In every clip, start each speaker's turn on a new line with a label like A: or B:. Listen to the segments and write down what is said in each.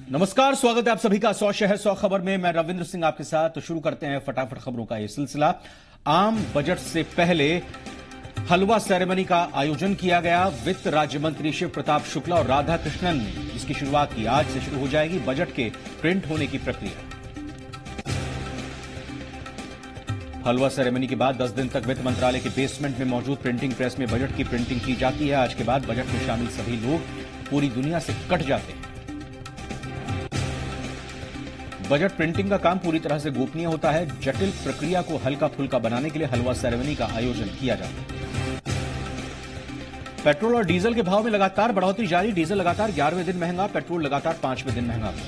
A: नमस्कार, स्वागत है आप सभी का 100 शहर 100 खबर में। मैं रविंद्र सिंह आपके साथ। तो शुरू करते हैं फटाफट खबरों का यह सिलसिला। आम बजट से पहले हलवा सेरेमनी का आयोजन किया गया। वित्त राज्य मंत्री शिव प्रताप शुक्ला और राधा कृष्णन ने इसकी शुरुआत की। आज से शुरू हो जाएगी बजट के प्रिंट होने की प्रक्रिया। हलवा सेरेमनी के बाद 10 दिन तक वित्त मंत्रालय के बेसमेंट में मौजूद प्रिंटिंग प्रेस में बजट की प्रिंटिंग की जाती है। आज के बाद बजट में शामिल सभी लोग पूरी दुनिया से कट जाते हैं। बजट प्रिंटिंग का काम पूरी तरह से गोपनीय होता है। जटिल प्रक्रिया को हल्का फुल्का बनाने के लिए हलवा सेरेमनी का आयोजन किया जाता है। पेट्रोल और डीजल के भाव में लगातार बढ़ोतरी जारी। डीजल लगातार 11वें दिन महंगा, पेट्रोल लगातार 5वें दिन महंगा हुआ।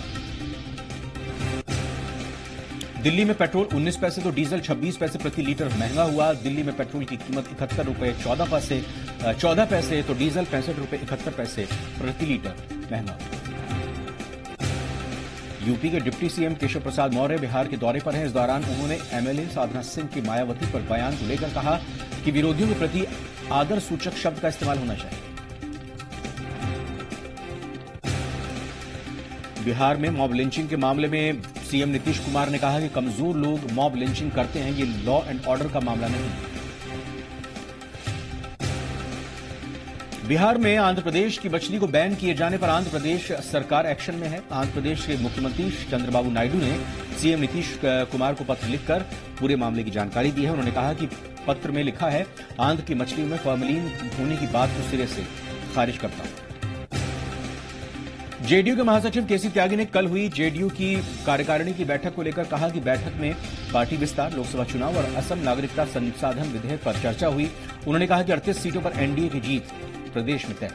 A: दिल्ली में पेट्रोल 19 पैसे तो डीजल 26 पैसे प्रति लीटर महंगा हुआ। दिल्ली में पेट्रोल की कीमत 71 रुपए 14 पैसे तो डीजल 65 रुपए 71 पैसे प्रति लीटर महंगा हुआ। यूपी के डिप्टी सीएम केशव प्रसाद मौर्य बिहार के दौरे पर हैं। इस दौरान उन्होंने एमएलए साधना सिंह की मायावती पर बयान को लेकर कहा कि विरोधियों के प्रति आदर सूचक शब्द का इस्तेमाल होना चाहिए। बिहार में मॉब लिंचिंग के मामले में सीएम नीतीश कुमार ने कहा कि कमजोर लोग मॉब लिंचिंग करते हैं, ये लॉ एंड ऑर्डर का मामला नहीं है। बिहार में आंध्र प्रदेश की मछली को बैन किए जाने पर आंध्र प्रदेश सरकार एक्शन में है। आंध्र प्रदेश के मुख्यमंत्री चंद्रबाबू नायडू ने सीएम नीतीश कुमार को पत्र लिखकर पूरे मामले की जानकारी दी है। उन्होंने कहा कि पत्र में लिखा है, आंध्र की मछलियों में फॉर्मेलिन होने की बात को सिरे से खारिज करता हूं। जेडीयू के महासचिव केसी त्यागी ने कल हुई जेडीयू की कार्यकारिणी की बैठक को लेकर कहा कि बैठक में पार्टी विस्तार, लोकसभा चुनाव और असम नागरिकता संसाधन विधेयक पर चर्चा हुई। उन्होंने कहा कि 38 सीटों पर एनडीए की जीत प्रदेश में तय।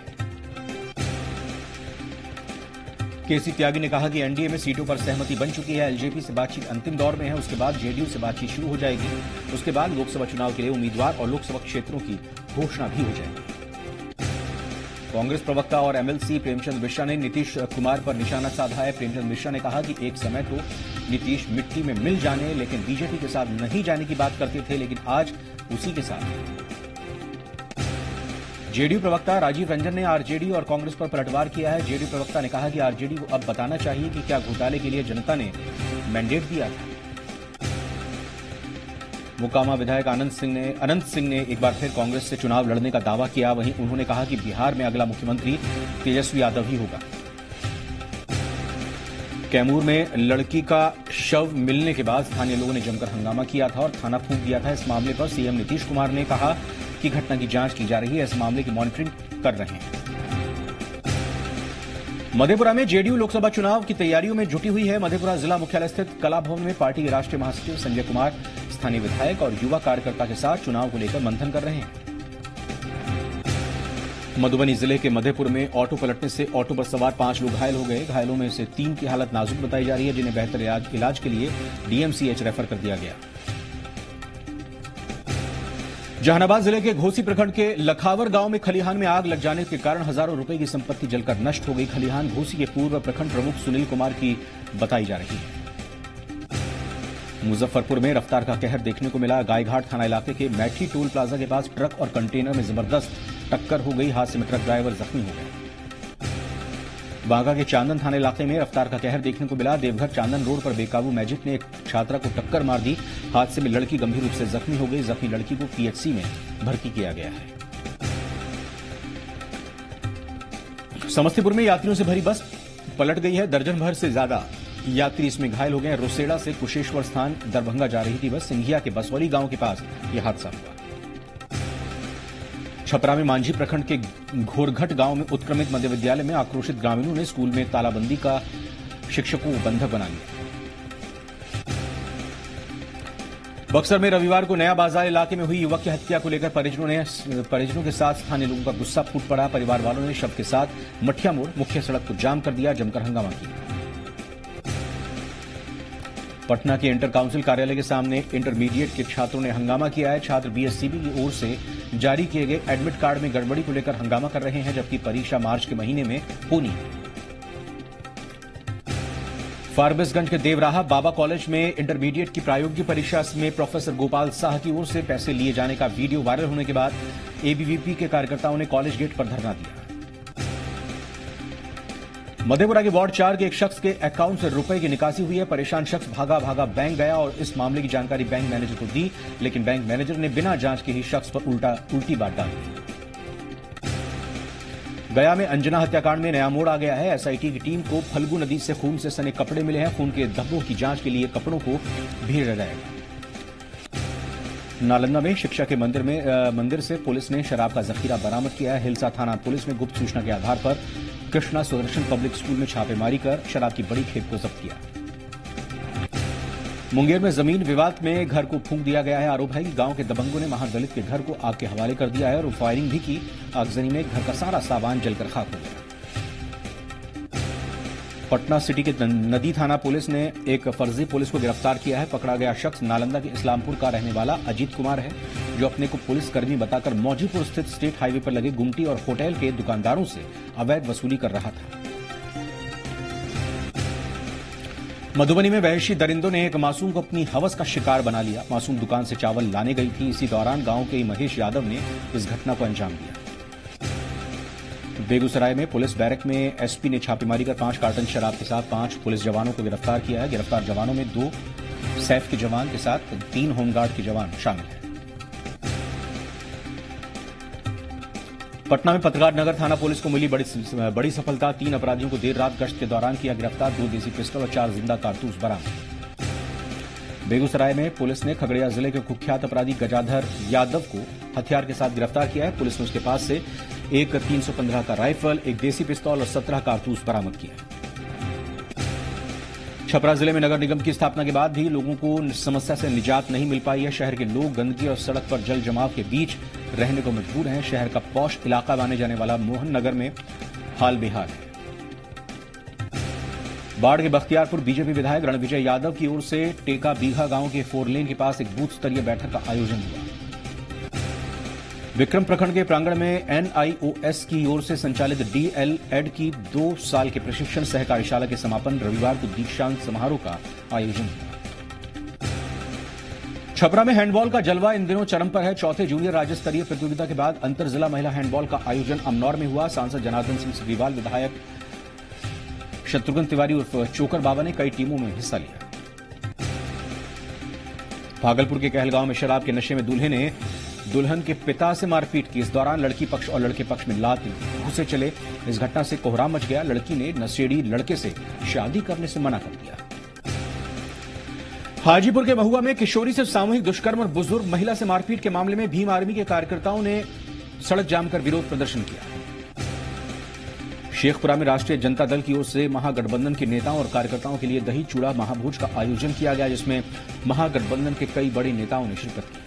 A: केसी त्यागी ने कहा कि एनडीए में सीटों पर सहमति बन चुकी है। एलजेपी से बातचीत अंतिम दौर में है। उसके बाद जेडीयू से बातचीत शुरू हो जाएगी। उसके बाद लोकसभा चुनाव के लिए उम्मीदवार और लोकसभा क्षेत्रों की घोषणा भी हो जाएगी। कांग्रेस प्रवक्ता और एमएलसी प्रेमचंद मिश्रा ने नीतीश कुमार पर निशाना साधा है। प्रेमचंद मिश्रा ने कहा कि एक समय तो नीतीश मिट्टी में मिल जाने लेकिन बीजेपी के साथ नहीं जाने की बात करते थे, लेकिन आज उसी के साथ। जेडीयू प्रवक्ता राजीव रंजन ने आरजेडी और कांग्रेस पर पलटवार किया है। जेडीयू प्रवक्ता ने कहा कि आरजेडी को अब बताना चाहिए कि क्या घोटाले के लिए जनता ने मैंडेट दिया था। मोकामा विधायक अनंत सिंह ने एक बार फिर कांग्रेस से चुनाव लड़ने का दावा किया। वहीं उन्होंने कहा कि बिहार में अगला मुख्यमंत्री तेजस्वी यादव ही होगा। कैमूर में लड़की का शव मिलने के बाद स्थानीय लोगों ने जमकर हंगामा किया था और थाना फूंक दिया था। इस मामले पर सीएम नीतीश कुमार ने कहा कि घटना की जांच की जा रही है, इस मामले की मॉनिटरिंग कर रहे हैं। मधेपुरा में जेडीयू लोकसभा चुनाव की तैयारियों में जुटी हुई है। मधेपुरा जिला मुख्यालय स्थित कला भवन में पार्टी के राष्ट्रीय महासचिव संजय कुमार स्थानीय विधायक और युवा कार्यकर्ता के साथ चुनाव को लेकर मंथन कर रहे हैं। मधुबनी जिले के मधेपुर में ऑटो पलटने से ऑटो पर सवार 5 लोग घायल हो गए। घायलों में से 3 की हालत नाजुक बताई जा रही है, जिन्हें बेहतर इलाज के लिए डीएमसीएच रेफर कर दिया गया। जहानाबाद जिले के घोसी प्रखंड के लखावर गांव में खलिहान में आग लग जाने के कारण हजारों रुपए की संपत्ति जलकर नष्ट हो गई। खलिहान घोसी के पूर्व प्रखंड प्रमुख सुनील कुमार की बताई जा रही है। मुजफ्फरपुर में रफ्तार का कहर देखने को मिला। गायघाट थाना इलाके के मैठी टोल प्लाजा के पास ट्रक और कंटेनर में जबरदस्त टक्कर हो गई। हादसे में ट्रक ड्राइवर जख्मी हो गए। बांका के चांदन थाना इलाके में रफ्तार का कहर देखने को मिला। देवघर चांदन रोड पर बेकाबू मैजिक ने एक छात्रा को टक्कर मार दी। हादसे में लड़की गंभीर रूप से जख्मी हो गई। जख्मी लड़की को पीएचसी में भर्ती किया गया है। समस्तीपुर में यात्रियों से भरी बस पलट गई है। दर्जन भर से ज्यादा यात्री इसमें घायल हो गए। रोसेड़ा से कुशेश्वर स्थान दरभंगा जा रही थी बस। सिंघिया के बसवली गांव के पास यह हादसा हुआ। छपरा में मांझी प्रखंड के घोरघट गांव में उत्क्रमित मध्य विद्यालय में आक्रोशित ग्रामीणों ने स्कूल में तालाबंदी का शिक्षकों को बंधक बना लिया। बक्सर में रविवार को नया बाजार इलाके में हुई युवक की हत्या को लेकर परिजनों के साथ स्थानीय लोगों का गुस्सा फूट पड़ा। परिवार वालों ने शव के साथ मठिया मोड़ मुख्य सड़क को जाम कर दिया, जमकर हंगामा किया। पटना के इंटर काउंसिल कार्यालय के सामने इंटरमीडिएट के छात्रों ने हंगामा किया है। छात्र बीएससीबी की ओर से जारी किए गए एडमिट कार्ड में गड़बड़ी को लेकर हंगामा कर रहे हैं, जबकि परीक्षा मार्च के महीने में होनी है। फारबिसगंज के देवराहा बाबा कॉलेज में इंटरमीडिएट की प्रायोगिक परीक्षा में प्रोफेसर गोपाल साह की ओर से पैसे लिए जाने का वीडियो वायरल होने के बाद एबीवीपी के कार्यकर्ताओं ने कॉलेज गेट पर धरना दिया। मधेपुरा के वार्ड 4 के एक शख्स के अकाउंट से रुपए की निकासी हुई है। परेशान शख्स भागा बैंक गया और इस मामले की जानकारी बैंक मैनेजर को दी, लेकिन बैंक मैनेजर ने बिना जांच के ही शख्स पर उल्टी बात डाली। गया में अंजना हत्याकांड में नया मोड़ आ गया है। एसआईटी की टीम को फल्गु नदी से खून से सने कपड़े मिले हैं। खून के धब्बों की जांच के लिए कपड़ों को भेजा जाएगा। नालंदा में शिक्षा के मंदिर से पुलिस ने शराब का जखीरा बरामद किया है। हिलसा थाना पुलिस ने गुप्त सूचना के आधार पर कृष्णा सुदर्शन पब्लिक स्कूल में छापेमारी कर शराब की बड़ी खेप को जब्त किया। मुंगेर में जमीन विवाद में घर को फूंक दिया गया है। आरोप है कि गांव के दबंगों ने महादलित के घर को आग के हवाले कर दिया है और फायरिंग भी की। आगजनी में घर का सारा सामान जलकर खाक हो गया। पटना सिटी के नदी थाना पुलिस ने एक फर्जी पुलिस को गिरफ्तार किया है। पकड़ा गया शख्स नालंदा के इस्लामपुर का रहने वाला अजीत कुमार है, जो अपने को पुलिसकर्मी बताकर मौजीपुर स्थित स्टेट हाईवे पर लगे गुमटी और होटल के दुकानदारों से अवैध वसूली कर रहा था। मधुबनी में वहशी दरिंदों ने एक मासूम को अपनी हवस का शिकार बना लिया। मासूम दुकान से चावल लाने गई थी। इसी दौरान गांव के महेश यादव ने इस घटना को अंजाम दिया। बेगूसराय में पुलिस बैरक में एसपी ने छापेमारी कर 5 कार्टन शराब के साथ 5 पुलिस जवानों को गिरफ्तार किया है। गिरफ्तार जवानों में 2 सैफ के जवान के साथ 3 होमगार्ड के जवान शामिल हैं। पटना में पत्रकार नगर थाना पुलिस को मिली बड़ी सफलता। 3 अपराधियों को देर रात गश्त के दौरान किया गिरफ्तार। 2 देसी पिस्टल और 4 जिंदा कारतूस बरामद। बेगूसराय में पुलिस ने खगड़िया जिले के कुख्यात अपराधी गजाधर यादव को हथियार के साथ गिरफ्तार किया है। पुलिस ने उसके पास से एक 315 का राइफल, एक देसी पिस्तौल और 17 कारतूस बरामद किया। छपरा जिले में नगर निगम की स्थापना के बाद भी लोगों को समस्या से निजात नहीं मिल पाई है। शहर के लोग गंदगी और सड़क पर जल जमाव के बीच रहने को मजबूर हैं। शहर का पॉश इलाका माने जाने वाला मोहन नगर में हाल बेहाल है। बाढ़ के बख्तियारपुर बीजेपी विधायक रणविजय यादव की ओर से टेका बीघा गांव के 4 लेन के पास एक बूथ स्तरीय बैठक का आयोजन हुआ। विक्रम प्रखंड के प्रांगण में एनआईओएस की ओर से संचालित डीएलएड की 2 साल के प्रशिक्षण सह कार्यशाला के समापन रविवार को दीक्षांत समारोह का आयोजन हुआ। छपरा में हैंडबॉल का जलवा इन दिनों चरम पर है। 4थे जूनियर राज्य स्तरीय प्रतियोगिता के बाद अंतर जिला महिला हैंडबॉल का आयोजन अमनौर में हुआ। सांसद जनार्दन सिंह सिग्रीवाल, विधायक शत्रुघ्न तिवारी उर्फ चोकर बाबा ने कई टीमों में हिस्सा लिया। भागलपुर के कहलगांव में शराब के नशे में दूल्हे ने दुल्हन के पिता से मारपीट की। इस दौरान लड़की पक्ष और लड़के पक्ष में लात घुसे चले। इस घटना से कोहराम मच गया। लड़की ने नशेड़ी लड़के से शादी करने से मना कर दिया। हाजीपुर के महुआ में किशोरी से सामूहिक दुष्कर्म और बुजुर्ग महिला से मारपीट के मामले में भीम आर्मी के कार्यकर्ताओं ने सड़क जाम कर विरोध प्रदर्शन किया। शेखपुरा में राष्ट्रीय जनता दल की ओर से महागठबंधन के नेताओं और कार्यकर्ताओं के लिए दही चूड़ा महाभोज का आयोजन किया गया, जिसमें महागठबंधन के कई बड़े नेताओं ने शिरकत की।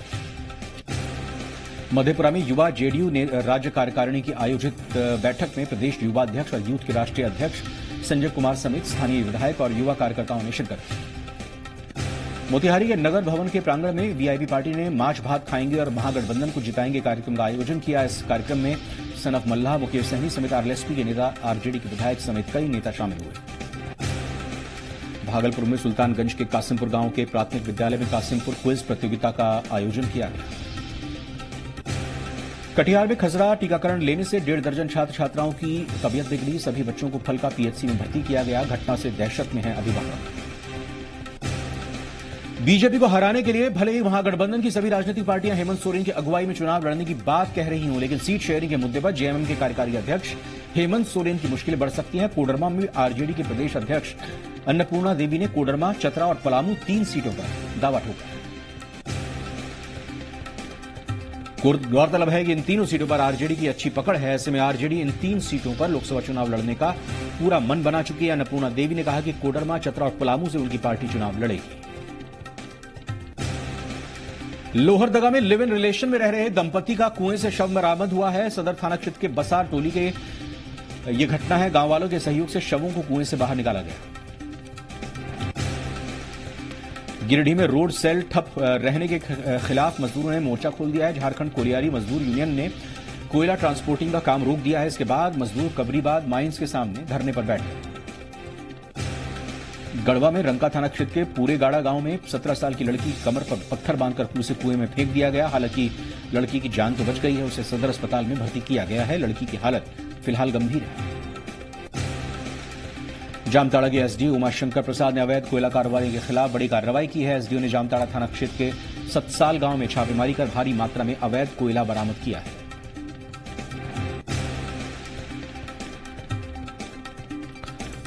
A: मधेपुरा में युवा जेडीयू ने राज्य कार्यकारिणी की आयोजित बैठक में प्रदेश युवा अध्यक्ष और यूथ के राष्ट्रीय अध्यक्ष संजय कुमार समेत स्थानीय विधायक और युवा कार्यकर्ताओं ने शिरकत की। मोतिहारी के नगर भवन के प्रांगण में वीआईपी पार्टी ने माछ भात खाएंगे और महागठबंधन को जिताएंगे कार्यक्रम का आयोजन किया। इस कार्यक्रम में सनफ मल्लाह, मुकेश सहनी समेत आरएलएसपी के नेता, आरजेडी के विधायक समेत कई नेता शामिल हुए। भागलपुर में सुल्तानगंज के कासिमपुर गांव के प्राथमिक विद्यालय में कासिमपुर क्विज प्रतियोगिता का आयोजन किया गया। कटिहार में खसरा टीकाकरण लेने से 1.5 दर्जन छात्र छात्राओं की तबीयत बिगड़ी। सभी बच्चों को फलका पीएचसी में भर्ती किया गया। घटना से दहशत में है अभिभावक। बीजेपी को हराने के लिए भले ही महागठबंधन की सभी राजनीतिक पार्टियां हेमंत सोरेन की अगुवाई में चुनाव लड़ने की बात कह रही हों, लेकिन सीट शेयरिंग के मुद्दे पर जेएमएम के कार्यकारी अध्यक्ष हेमंत सोरेन की मुश्किलें बढ़ सकती हैं। कोडरमा में आरजेडी के प्रदेश अध्यक्ष अन्नपूर्णा देवी ने कोडरमा, चतरा और पलामू 3 सीटों पर दावा ठोका। गौरतलब है कि इन तीनों सीटों पर आरजेडी की अच्छी पकड़ है। ऐसे में आरजेडी इन 3 सीटों पर लोकसभा चुनाव लड़ने का पूरा मन बना चुकी है। अन्नपूर्णा देवी ने कहा कि कोडरमा, चतरा और पलामू से उनकी पार्टी चुनाव लड़ेगी। लोहरदगा में लिव इन रिलेशन में रह रहे दंपति का कुएं से शव बरामद हुआ है। सदर थाना क्षेत्र के बसार टोली के ये घटना है। गांव वालों के सहयोग से शवों को कुएं से बाहर निकाला गया। गिरिडीह में रोड सेल ठप रहने के खिलाफ मजदूरों ने मोर्चा खोल दिया है। झारखंड कोलियारी मजदूर यूनियन ने कोयला ट्रांसपोर्टिंग का काम रोक दिया है। इसके बाद मजदूर कबरीबाद माइंस के सामने धरने पर बैठे। गढ़वा में रंका थाना क्षेत्र के पूरे गाड़ा गांव में 17 साल की लड़की कमर पर पत्थर बांधकर पुलिस से कुएं में फेंक दिया गया। हालांकि लड़की की जान तो बच गई है, उसे सदर अस्पताल में भर्ती किया गया है। लड़की की हालत फिलहाल गंभीर है। जामताड़ा के एसडीओ उमाशंकर प्रसाद ने अवैध कोयला कारोबारी के खिलाफ बड़ी कार्रवाई की है। एसडीओ ने जामताड़ा थाना क्षेत्र के सतसाल गांव में छापेमारी कर भारी मात्रा में अवैध कोयला बरामद किया है।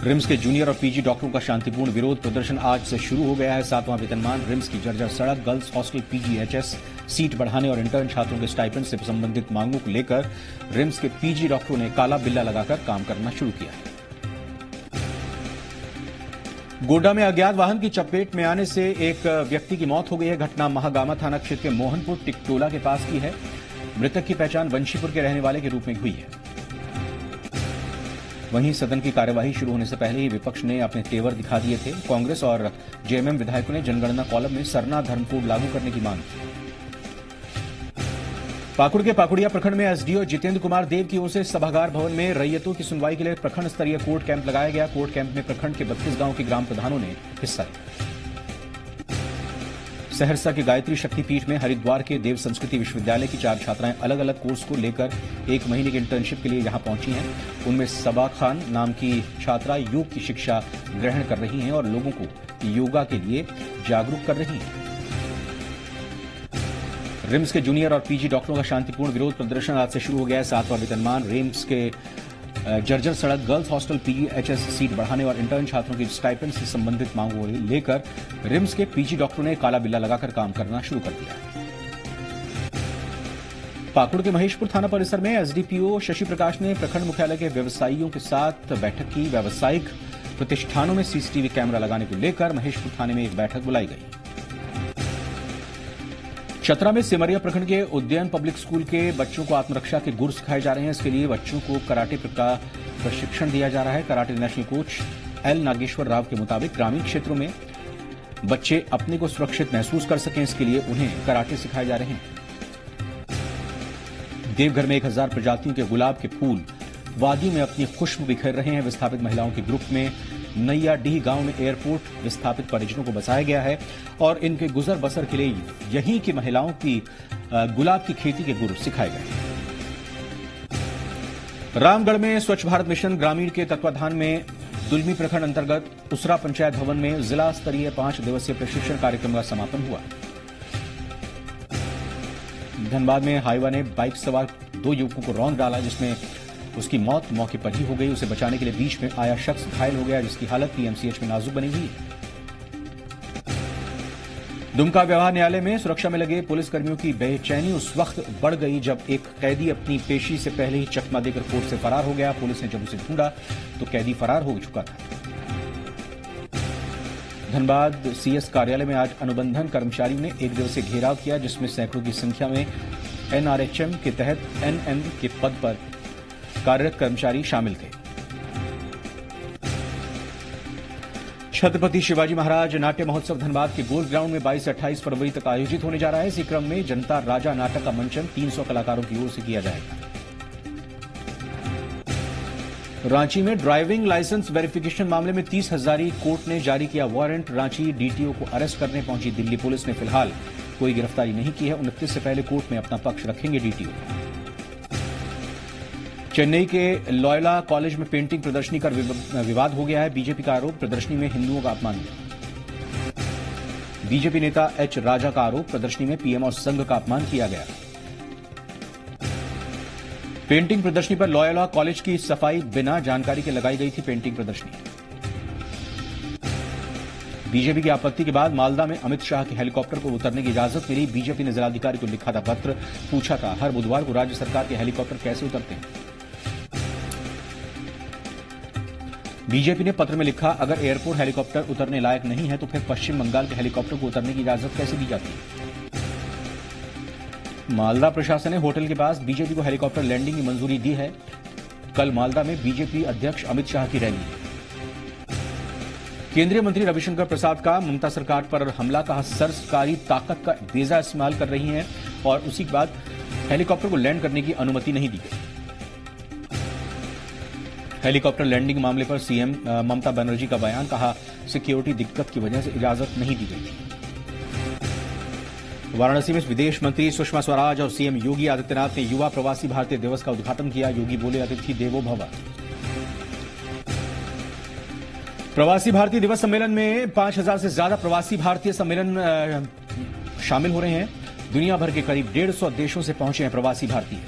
A: रिम्स के जूनियर और पीजी डॉक्टरों का शांतिपूर्ण विरोध प्रदर्शन आज से शुरू हो गया है। 7वां वेतनमान, रिम्स की जर्जर सड़क, गर्ल्स हॉस्टल, पीजीएचएस सीट बढ़ाने और इंटर्न छात्रों के स्टाइपेंड से संबंधित मांगों को लेकर रिम्स के पीजी डॉक्टरों ने काला बिल्ला लगाकर काम करना शुरू किया है। गोड्डा में अज्ञात वाहन की चपेट में आने से एक व्यक्ति की मौत हो गई है। घटना महागामा थाना क्षेत्र के मोहनपुर टिकटोला के पास की है। मृतक की पहचान वंशीपुर के रहने वाले के रूप में हुई है। वहीं सदन की कार्यवाही शुरू होने से पहले ही विपक्ष ने अपने तेवर दिखा दिए थे। कांग्रेस और जेएमएम विधायकों ने जनगणना कॉलम में सरना धर्म कोड लागू करने की मांग की। पाकुड़ के पाकुड़िया प्रखंड में एसडीओ जितेंद्र कुमार देव की ओर से सभागार भवन में रैयतों की सुनवाई के लिए प्रखंड स्तरीय कोर्ट कैंप लगाया गया। कोर्ट कैंप में प्रखंड के 32 गांव के ग्राम प्रधानों ने हिस्सा लिया। सहरसा के गायत्री शक्तिपीठ में हरिद्वार के देव संस्कृति विश्वविद्यालय की 4 छात्राएं अलग अलग कोर्स को लेकर 1 महीने की इंटर्नशिप के लिए यहां पहुंची हैं। उनमें सबा खान नाम की छात्रा योग की शिक्षा ग्रहण कर रही हैं और लोगों को योगा के लिए जागरूक कर रही हैं। रिम्स के जूनियर और पीजी डॉक्टरों का शांतिपूर्ण विरोध प्रदर्शन आज से शुरू हो गया है। 7वां वेतनमान, रिम्स के जर्जर सड़क, गर्ल्स हॉस्टल, पीजीएचएस सीट बढ़ाने और इंटर्न छात्रों की स्टाइपेंड से संबंधित मांगों को लेकर रिम्स के पीजी डॉक्टरों ने काला बिल्ला लगाकर काम करना शुरू कर दिया है। पाकुड़ के महेशपुर थाना परिसर में एसडीपीओ शशि प्रकाश ने प्रखंड मुख्यालय के व्यवसायियों के साथ बैठक की। व्यावसायिक प्रतिष्ठानों में सीसीटीवी कैमरा लगाने को लेकर महेशपुर थाने में एक बैठक बुलाई गई। चतरा में सिमरिया प्रखंड के उद्यान पब्लिक स्कूल के बच्चों को आत्मरक्षा के गुर सिखाए जा रहे हैं। इसके लिए बच्चों को कराटे का प्रशिक्षण दिया जा रहा है। Karate national coach L Nageshwar Rao के मुताबिक ग्रामीण क्षेत्रों में बच्चे अपने को सुरक्षित महसूस कर सकें, इसके लिए उन्हें कराटे सिखाए जा रहे हैं। देवघर में 1000 प्रजातियों के गुलाब के फूल वादियों में अपनी खुशबू बिखेर रहे हैं। विस्थापित महिलाओं के ग्रुप में नैयाडीह गांव में एयरपोर्ट विस्थापित परिजनों को बसाया गया है और इनके गुजर बसर के लिए यहीं की महिलाओं की गुलाब की खेती के गुर सिखाए गए। रामगढ़ में स्वच्छ भारत मिशन ग्रामीण के तत्वाधान में दुलमी प्रखंड अंतर्गत उसरा पंचायत भवन में जिला स्तरीय 5 दिवसीय प्रशिक्षण कार्यक्रम का समापन हुआ। धनबाद में हाईवा ने बाइक सवार 2 युवकों को रौंद डाला, जिसमें उसकी मौत मौके पर ही हो गई। उसे बचाने के लिए बीच में आया शख्स घायल हो गया, जिसकी हालत पीएमसीएच में नाजुक बनी हुई है। दुमका व्यवहार न्यायालय में सुरक्षा में लगे पुलिसकर्मियों की बेचैनी उस वक्त बढ़ गई जब एक कैदी अपनी पेशी से पहले ही चकमा देकर कोर्ट से फरार हो गया। पुलिस ने जब उसे ढूंढा तो कैदी फरार हो चुका था। धनबाद सीएस कार्यालय में आज अनुबंधन कर्मचारियों ने 1 दिवसीय घेराव किया, जिसमें सैकड़ों की संख्या में एनआरएचएम के तहत एनएम के पद पर कार्यरत कर्मचारी शामिल थे। छत्रपति शिवाजी महाराज नाट्य महोत्सव धनबाद के गोल्ड ग्राउंड में 22 से 28 फरवरी तक आयोजित होने जा रहा है। इसी क्रम में जनता राजा नाटक का मंचन 300 कलाकारों की ओर से किया जाएगा। रांची में ड्राइविंग लाइसेंस वेरिफिकेशन मामले में 30 हजारी कोर्ट ने जारी किया वारंट। रांची डीटीओ को अरेस्ट करने पहुंची दिल्ली पुलिस ने फिलहाल कोई गिरफ्तारी नहीं की है। 29 से पहले कोर्ट में अपना पक्ष रखेंगे डीटीओ। चेन्नई के लॉयला कॉलेज में पेंटिंग प्रदर्शनी का विवाद हो गया है। बीजेपी का आरोप, प्रदर्शनी में हिंदुओं का अपमान हुआ। बीजेपी नेता एच राजा का आरोप, प्रदर्शनी में पीएम और संघ का अपमान किया गया। पेंटिंग प्रदर्शनी पर लॉयला कॉलेज की सफाई बिना जानकारी के लगाई गई थी। पेंटिंग प्रदर्शनी बीजेपी की आपत्ति के बाद मालदा में अमित शाह के हेलीकॉप्टर को उतरने की इजाजत मिली। बीजेपी ने जिलाधिकारी को लिखा था पत्र, पूछा था हर बुधवार को राज्य सरकार के हेलीकॉप्टर कैसे उतरते हैं। बीजेपी ने पत्र में लिखा, अगर एयरपोर्ट हेलीकॉप्टर उतरने लायक नहीं है तो फिर पश्चिम बंगाल के हेलीकॉप्टर को उतरने की इजाजत कैसे दी जाती है। मालदा प्रशासन ने होटल के पास बीजेपी को हेलीकॉप्टर लैंडिंग की मंजूरी दी है। कल मालदा में बीजेपी अध्यक्ष अमित शाह की रैली। केंद्रीय मंत्री रविशंकर प्रसाद का ममता सरकार पर हमला, कहा सरकारी ताकत का बेजा इस्तेमाल कर रही हैं और उसी के बाद हेलीकॉप्टर को लैंड करने की अनुमति नहीं दी गई। हेलीकॉप्टर लैंडिंग मामले पर सीएम ममता बनर्जी का बयान, कहा सिक्योरिटी दिक्कत की वजह से इजाजत नहीं दी गई थी। वाराणसी में विदेश मंत्री सुषमा स्वराज और सीएम योगी आदित्यनाथ ने युवा प्रवासी भारतीय दिवस का उद्घाटन किया। योगी बोले, अतिथि देवो भव। प्रवासी भारतीय दिवस सम्मेलन में 5,000 से ज्यादा प्रवासी भारतीय सम्मेलन शामिल हो रहे हैं। दुनिया भर के करीब 150 देशों से पहुंचे हैं प्रवासी भारतीय।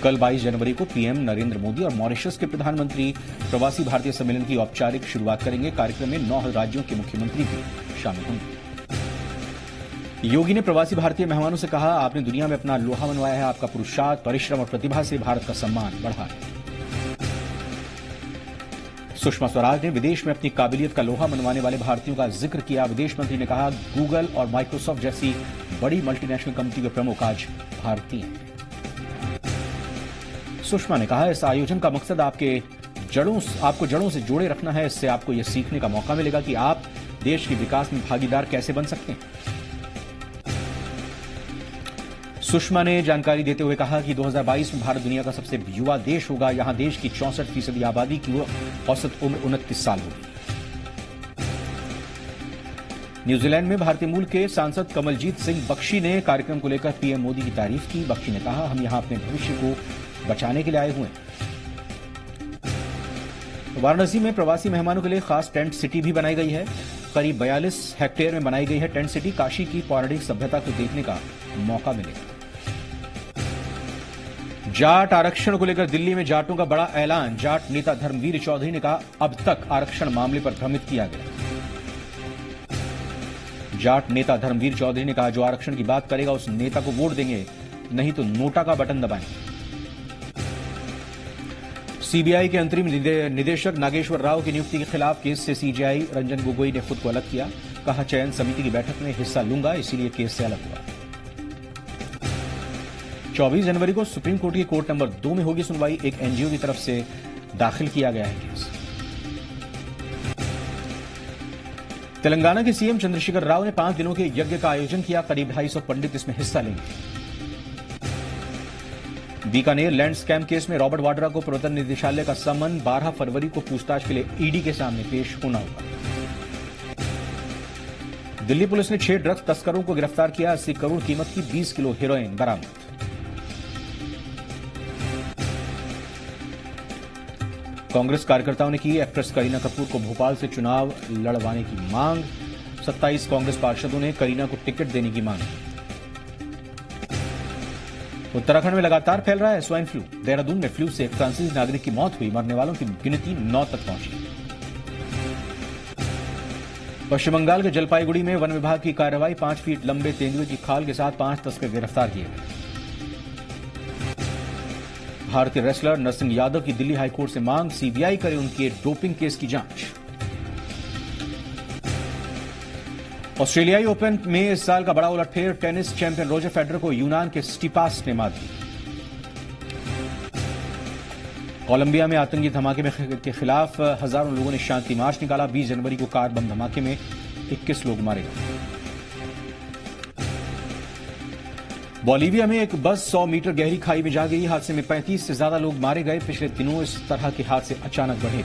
A: कल 22 जनवरी को पीएम नरेंद्र मोदी और मॉरिशस के प्रधानमंत्री प्रवासी भारतीय सम्मेलन की औपचारिक शुरुआत करेंगे। कार्यक्रम में 9 राज्यों के मुख्यमंत्री भी शामिल होंगे। योगी ने प्रवासी भारतीय मेहमानों से कहा, आपने दुनिया में अपना लोहा मनवाया है। आपका पुरुषार्थ, परिश्रम और प्रतिभा से भारत का सम्मान बढ़ा है। सुषमा स्वराज ने विदेश में अपनी काबिलियत का लोहा मनवाने वाले भारतीयों का जिक्र किया। विदेश मंत्री ने कहा, गूगल और माइक्रोसॉफ्ट जैसी बड़ी मल्टीनेशनल कंपनी के प्रमुख आज भारतीय हैं। सुषमा ने कहा, इस आयोजन का मकसद आपको जड़ों से जोड़े रखना है। इससे आपको यह सीखने का मौका मिलेगा कि आप देश के विकास में भागीदार कैसे बन सकते हैं। सुषमा ने जानकारी देते हुए कहा कि 2022 में भारत दुनिया का सबसे युवा देश होगा। यहां देश की 64% आबादी की औसत उम्र 29 साल होगी। न्यूजीलैंड में भारतीय मूल के सांसद कमलजीत सिंह बख्शी ने कार्यक्रम को लेकर पीएम मोदी की तारीफ की। बख्शी ने कहा, हम यहां अपने भविष्य को बचाने के लिए आए हुए हैं। वाराणसी में प्रवासी मेहमानों के लिए खास टेंट सिटी भी बनाई गई है। करीब 42 हेक्टेयर में बनाई गई है टेंट सिटी। काशी की पौराणिक सभ्यता को देखने का मौका मिलेगा। जाट आरक्षण को लेकर दिल्ली में जाटों का बड़ा ऐलान। जाट नेता धर्मवीर चौधरी ने कहा, अब तक आरक्षण मामले पर भ्रमित किया गया। जाट नेता धर्मवीर चौधरी ने कहा, जो आरक्षण की बात करेगा उस नेता को वोट देंगे, नहीं तो नोटा का बटन दबाएंगे। सीबीआई के अंतरिम निदेशक नागेश्वर राव की नियुक्ति के खिलाफ केस से सीजेआई रंजन गोगोई ने खुद को अलग किया। कहा, चयन समिति की बैठक में हिस्सा लूंगा, इसीलिए केस से अलग हुआ। 24 जनवरी को सुप्रीम कोर्ट की कोर्ट नंबर 2 में होगी सुनवाई। एक एनजीओ की तरफ से दाखिल किया गया है केस। तेलंगाना के सीएम चंद्रशेखर राव ने 5 दिनों के यज्ञ का आयोजन किया। करीब 250 पंडित इसमें हिस्सा लेंगे। बीकानेर लैंड स्कैम केस में रॉबर्ट वाड्रा को प्रवर्तन निदेशालय का समन। 12 फरवरी को पूछताछ के लिए ईडी के सामने पेश होना होगा। दिल्ली पुलिस ने 6 ड्रग्स तस्करों को गिरफ्तार किया। 80 करोड़ कीमत की 20 किलो हेरोइन बरामद। कांग्रेस कार्यकर्ताओं ने की एक्ट्रेस करीना कपूर को भोपाल से चुनाव लड़वाने की मांग। 27 कांग्रेस पार्षदों ने करीना को टिकट देने की मांग। उत्तराखंड में लगातार फैल रहा है स्वाइन फ्लू। देहरादून में फ्लू से एक फ्रांसीसी नागरिक की मौत हुई। मरने वालों की गिनती 9 तक पहुंची। पश्चिम बंगाल के जलपाईगुड़ी में वन विभाग की कार्रवाई। 5 फीट लंबे तेंदुए की खाल के साथ 5 तस्कर गिरफ्तार किए गए। भारतीय रेसलर नरसिंह यादव की दिल्ली हाईकोर्ट से मांग, सीबीआई करे उनके डोपिंग केस की जांच। ऑस्ट्रेलियाई ओपन में इस साल का बड़ा उलटफेर। टेनिस चैंपियन रोजर फेडरर को यूनान के स्टिपास ने मात दी। कोलंबिया में आतंकी धमाके के खिलाफ हजारों लोगों ने शांति मार्च निकाला। 20 जनवरी को कार बम धमाके में 21 लोग मारे गए। बोलीविया में एक बस 100 मीटर गहरी खाई में जा गई। हादसे में 35 से ज्यादा लोग मारे गए। पिछले दिनों इस तरह के हादसे अचानक बढ़े।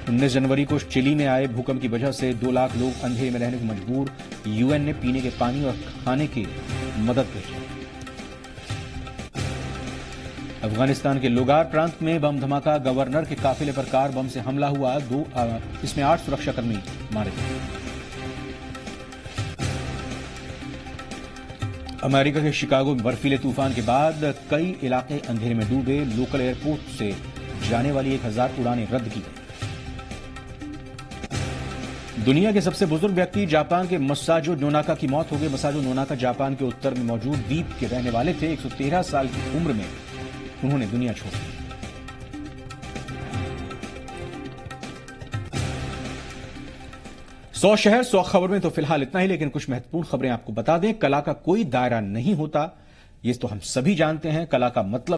A: 19 जनवरी को चिली में आए भूकंप की वजह से 2 लाख लोग अंधेरे में रहने को मजबूर। यूएन ने पीने के पानी और खाने की मदद भेजी। अफगानिस्तान के लोगार प्रांत में बम धमाका। गवर्नर के काफिले पर कार बम से हमला हुआ। इसमें 8 सुरक्षाकर्मी मारे गए। अमेरिका के शिकागो में बर्फीले तूफान के बाद कई इलाके अंधेरे में डूबे। लोकल एयरपोर्ट से जाने वाली 1000 उड़ानें रद्द की गई। दुनिया के सबसे बुजुर्ग व्यक्ति जापान के मसाजो नोनाका की मौत हो गई। मसाजो नोनाका जापान के उत्तर में मौजूद द्वीप के रहने वाले थे। 113 साल की उम्र में उन्होंने दुनिया छोड़ दी। सौ शहर 100 खबर में तो फिलहाल इतना ही, लेकिन कुछ महत्वपूर्ण खबरें आपको बता दें। कला का कोई दायरा नहीं होता, ये तो हम सभी जानते हैं। कला का मतलब